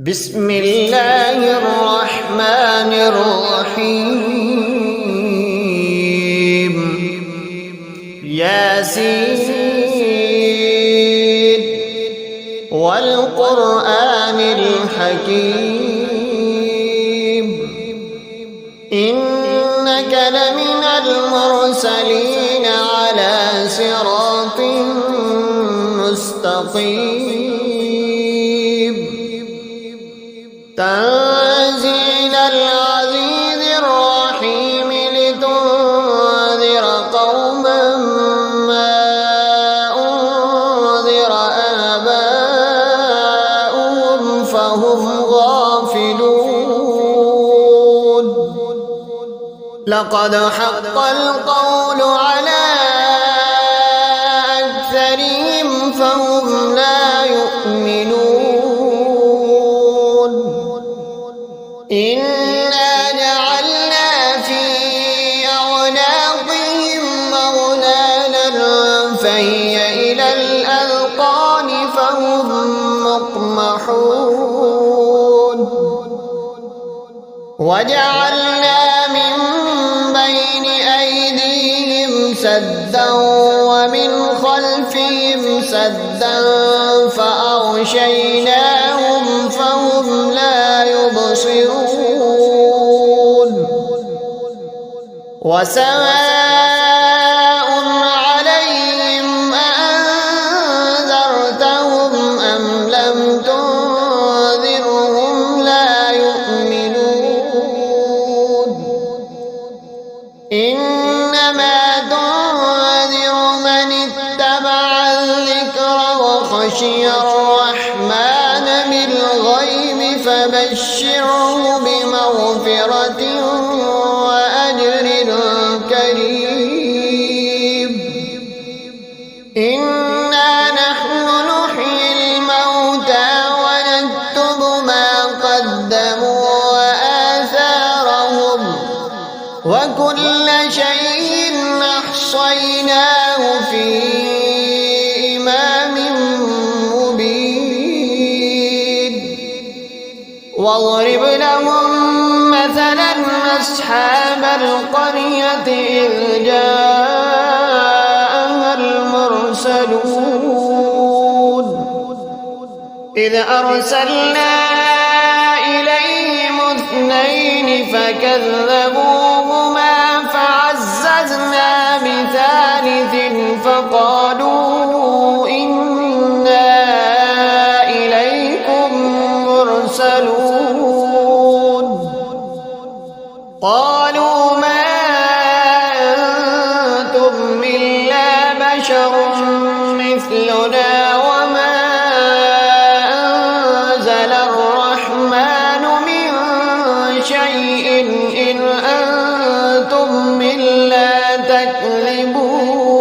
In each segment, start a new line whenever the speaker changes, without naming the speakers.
بسم الله الرحمن الرحيم ياسين والقرآن الحكيم إنك لمن المرسلين على صراط مستقيم تنزيل العزيز الرحيم لتنذر قوما ما أنذر آباؤهم فهم غافلون لقد حق القول على أكثرهم فهم لا يؤمنون إنا جعلنا في أعناقهم أغلالا فهي إلى الأذقان فهم مقمحون وجعلنا من بين أيديهم سدا ومن خلفهم سدا فأغشيناهم فهم لا يبصرون وسواء عليهم أأنذرتهم أم لم تنذرهم لا يؤمنون إنما تنذر من اتبع الذكر وخشي الرحمن بالغيب فبشره بمغفرة وأجر كريم إنا نحن نحيي الموتى ونكتب ما قدموا وآثارهم وكل شيء أحصيناه في إمام مبين واضرب لهم مثلا أصحاب القرية إذ جاءها المرسلون إذ أرسلنا إليهم اثنين فكذبوهما فعززنا بثالث فقالوا إنا إليكم مرسلون قالوا ما أنتم إلا بشر مثلنا وما أنزل الرحمن من شيء إن أنتم إلا تكذبون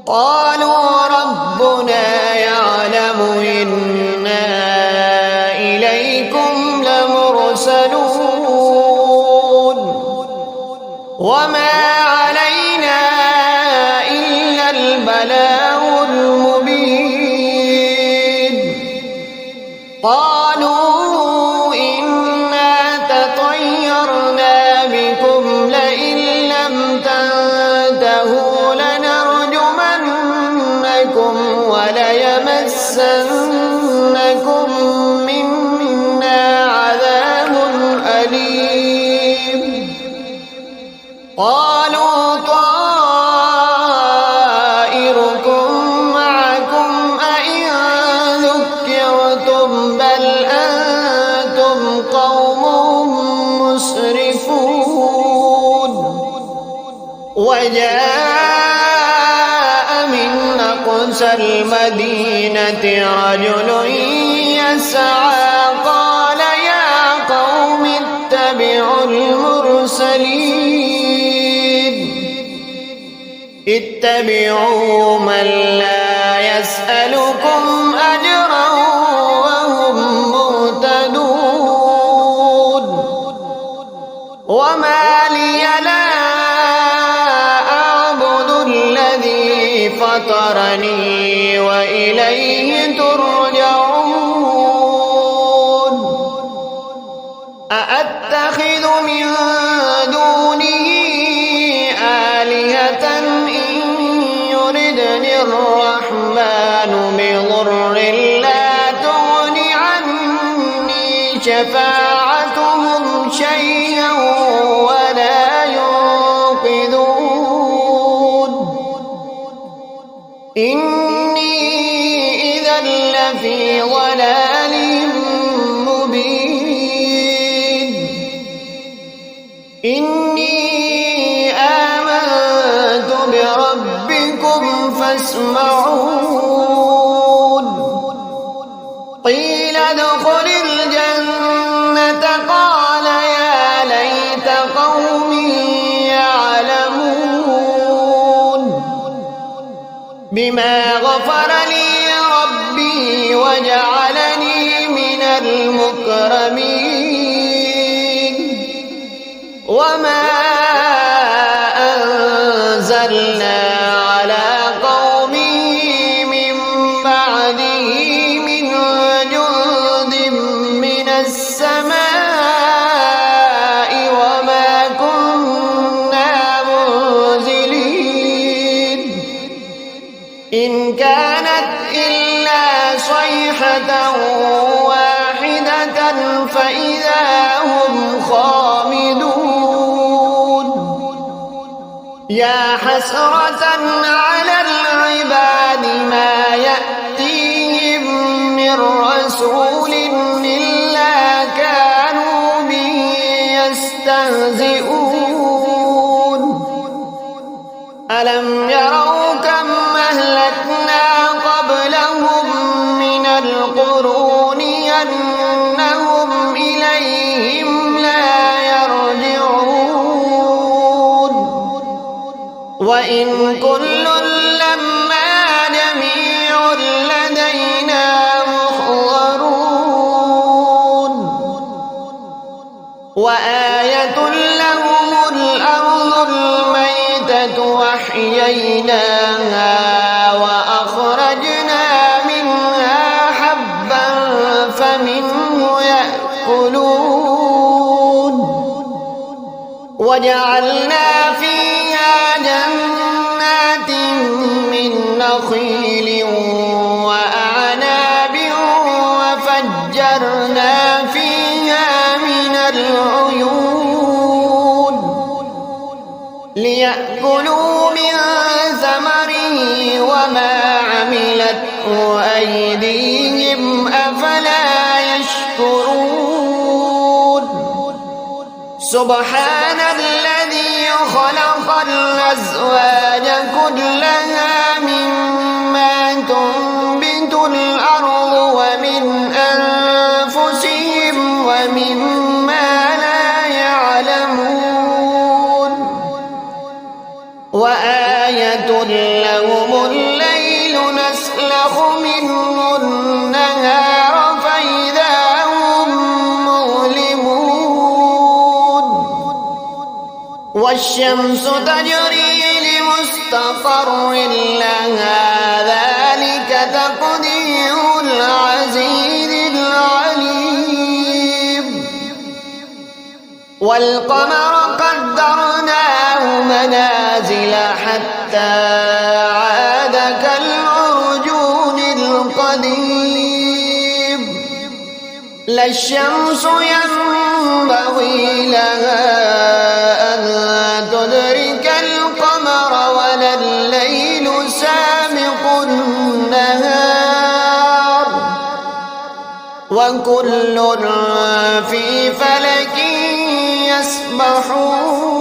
قالوا ربنا يعلم إنا إليكم لمرسلون وما علينا إلا البلاغ المبين قالوا إنا تطيرنا بكم لئن لم تنتهوا لنرجمنكم وليمسنكم منا عذاب أليم قالوا طائركم معكم أئن ذكرتم بل أنتم قوم مسرفون وجاء من أقصى المدينة رجل يسعى قال يا قوم اتبعوا المرسلين اتبعوا من لا يسألكم أجرا وهم مهتدون وما لي لا أعبد الذي فطرني وإليه ترجعون بضر لا تغن عني شفاعتهم شيئا ولا ينقذون إني إذا لفي ضلال مبين إني آمنت بربكم فاسمعون قيل ادخل الجنة قال يا ليت قومي يعلمون بما غفر لي ربي وجعلني من المكرمين وما أنزلنا على قومه من بعده من جند من السماء وما كنا منزلين إن كانت إلا صيحة واحدة فإذا هم خامدون يا حسرة على العباد ما يأتيهم من رسول إلا كانوا به يستهزئون ألم يروا كم أهلكنا قبلهم من القرون أنهم إليهم لا يرجعون وإن كل لما جميع لدينا محضرون وآية لهم الأرض الميتة وأحييناها وأخرجنا منها حبا فمنه يأكلون وجعلنا فيها جنات من نخيل وأعناب وفجرنا فيها من العيون ليأكلوا من ثمره وما عملته أيديهم أفلا يشكرون سبحان الذي خلق الأزواج كلها مما تنبت الأرض ومن أنفسهم ومما لا يعلمون وآية لهم الليل نسلخ منه النهار فإذا هم مظلمون والشمس تجري لمستقر لها ذلك تقدير العزيز العليم والقمر قدرناه منازل حتى عاد كالعرجون القديم لا الشمس ينبغي لها أن تدرك القمر ولا الليل سابق النهار وكل في فلك يسبحون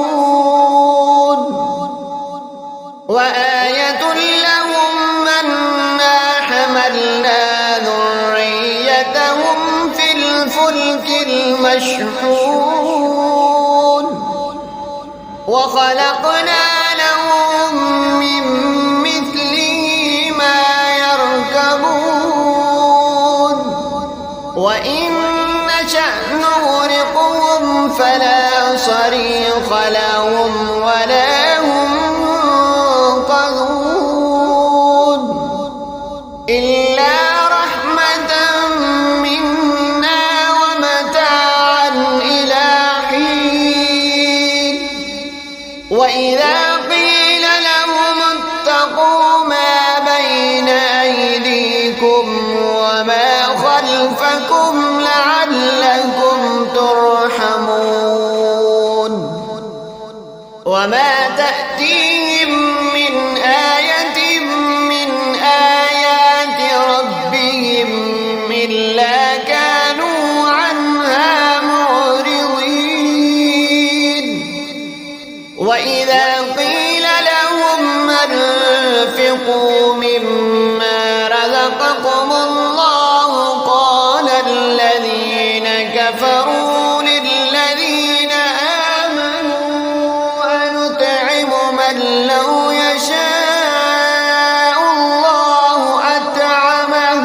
وآية لهم أنا حملنا ذريتهم في الفلك المشحون وخلقنا لهم من مثله ما يركبون وإن نشأ نغرقهم فلا صريخ لهم ولا هم ينقذون إلا رحمة منا ومتاعا إلى حين وإذا قيل لهم اتقوا ما بين أيديهم أيديكم وما خلفكم لعلكم ترحمون وما تأتيهم من آية من آيات ربهم إلا كانوا عنها معرضين وإذا قيل لهم أنفقوا مما رزقكم الله قال الذين كفروا للذين آمنوا أنطعم من لو يشاء الله أطعمه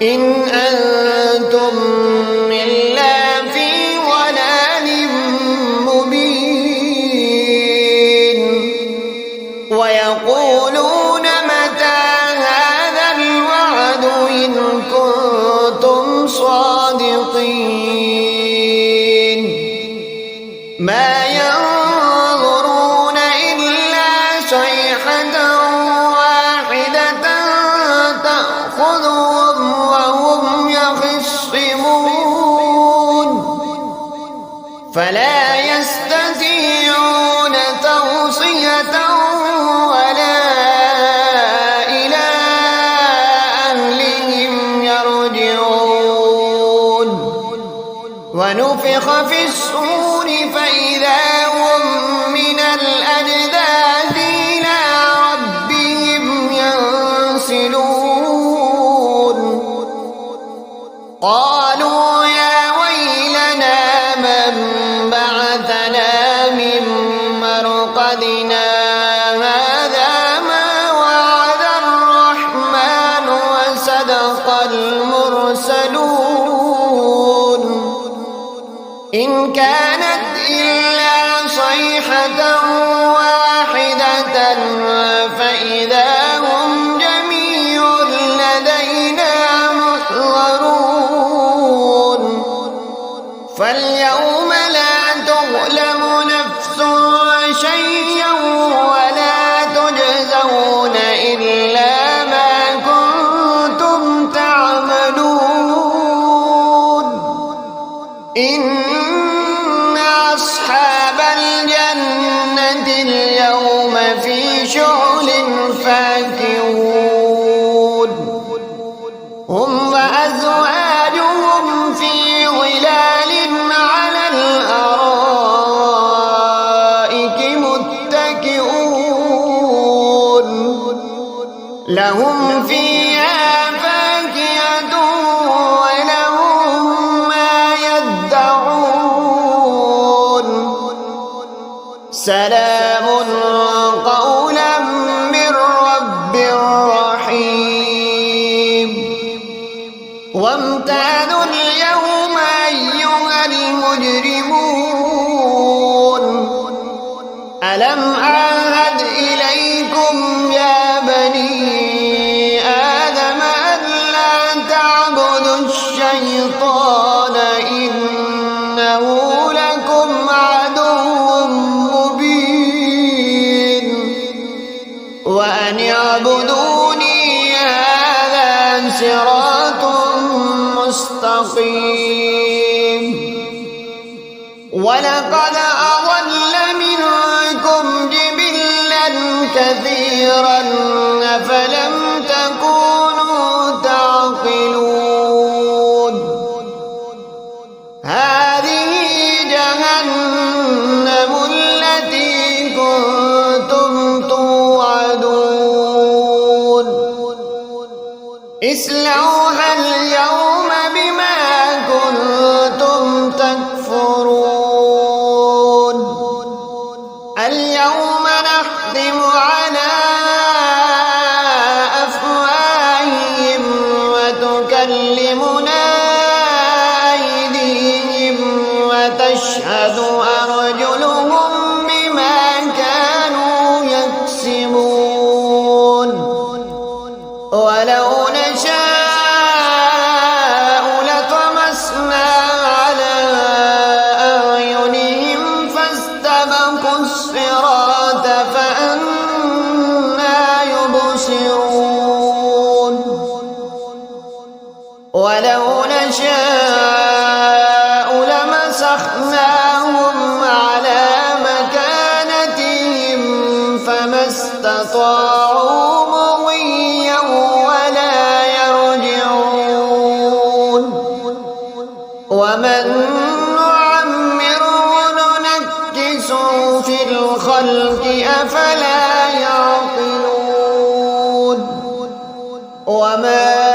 إن أنتم إلا في ضلال مبين ويقولون متى هذا الوعد إن كنتم صادقين ما ينظرون إلا صيحة واحدة تأخذهم وهم يخصمون فلا يستطيعون توصية ولا إلى أهلهم يرجعون ونفخ في الصور فإذا هم من الأجداث إلى ربهم ينسلون قالوا يا ويلنا من بعثنا من مرقدنا هذا ما وعد الرحمن وصدق المرسلون إن كانت إلا صيحة واحدة فإذا هم جميع لدينا محضرون فاليوم لا تظلم نفس شيئا ولا تجزون إلا ما كنتم تعملون إن أصحاب الجنة اليوم في شغل فاكهون هم وأزواجهم في ظلال على الأرائك متكئون لهم فيها فاكهة ولهم ما يدعون سلام قولا من رب رحيم وامتازوا اليوم أيها المجرمون ألم أعهد إليكم يا بني آدم ألا تعبدوا الشيطان إنه لكم عدو مبين وأن اعبدوني هذا صراط مستقيم ولقد أضل منكم جبلا كثيرا أفلم تكونوا تعقلون هذه جهنم التي كنتم توعدون اصلوها اليوم بما كنتم تكفرون اليوم نختم على أفواههم وتكلمنا أيديهم وتشهد أرجلهم بما كانوا يكسبون ولو نشاء لطمسنا على أعينهم فاستبقوا الصراط فأنى يبصرون ولو نشاء لمسخناهم على مكانتهم فما استطاعوا مضيا ولا يرجعون ومن نعمره ننكسه في الخلق أفلا يعقلون وما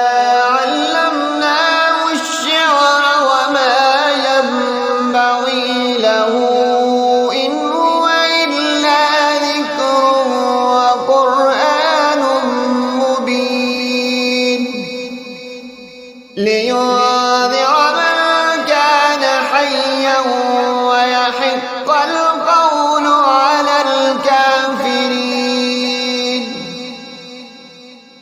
لينذر من كان حيا ويحق القول على الكافرين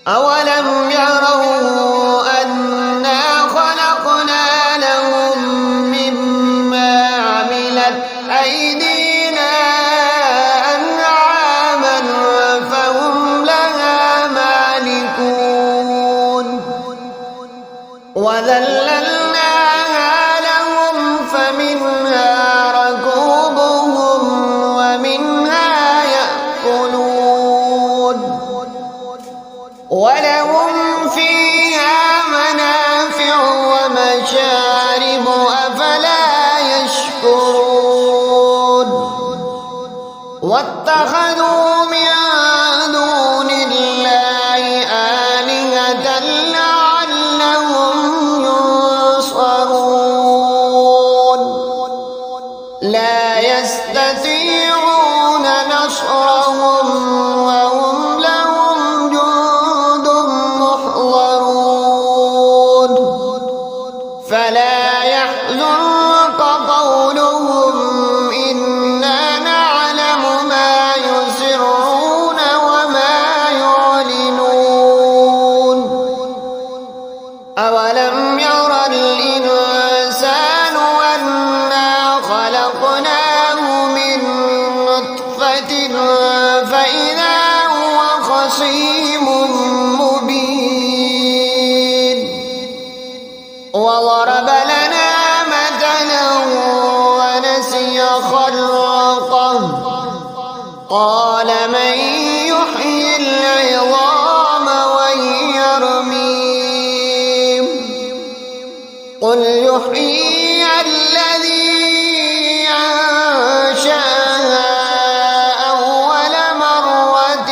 أولم يروا أنا خلقنا لهم مما عملت أيدينا أنعاما فهم لها مالكون وذللناها لهم فمنها ركوبهم ومنها يأكلون ولهم فيها منافع ومشارب أفلا يشكرون واتخذوا من دون الله آلهة لا يستطيعون نصرهم وهم لهم جند محضرون فلا يحزنك قولهم إنا نعلم ما يسرون وما يعلنون أولم ير الإنسان خلقناه من نطفة فإذا هو خصيم مبين وضرب لنا مثلا ونسي خلقه قال من يحيي العظام وهي رميم قل يحيي الذي أنشأها أول مرة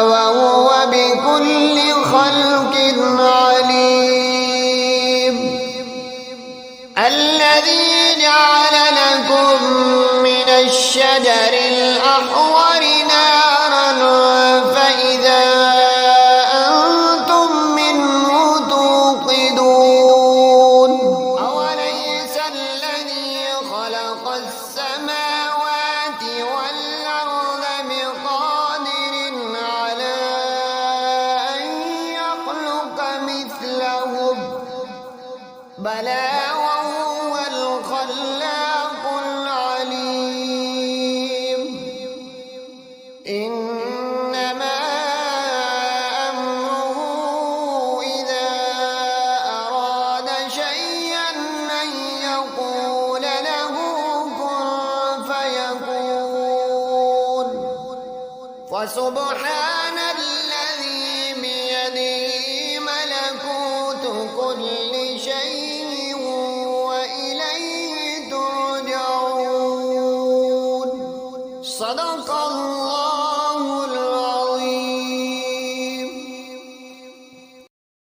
وهو بكل خلق عليم الذي جعل لكم من الشجر الأحمر نارا فإذا أنتم منه توقدون أوليس الذي خلق السماوات والأرض بقادر على أن يخلق مثلهم بلى وهو الخلاق العليم إنما أمره إذا أراد شيئا أن يقول له كن فيكون فسبحان الذي بيده ملكوت كل شيء وإليه ترجعون صدق الله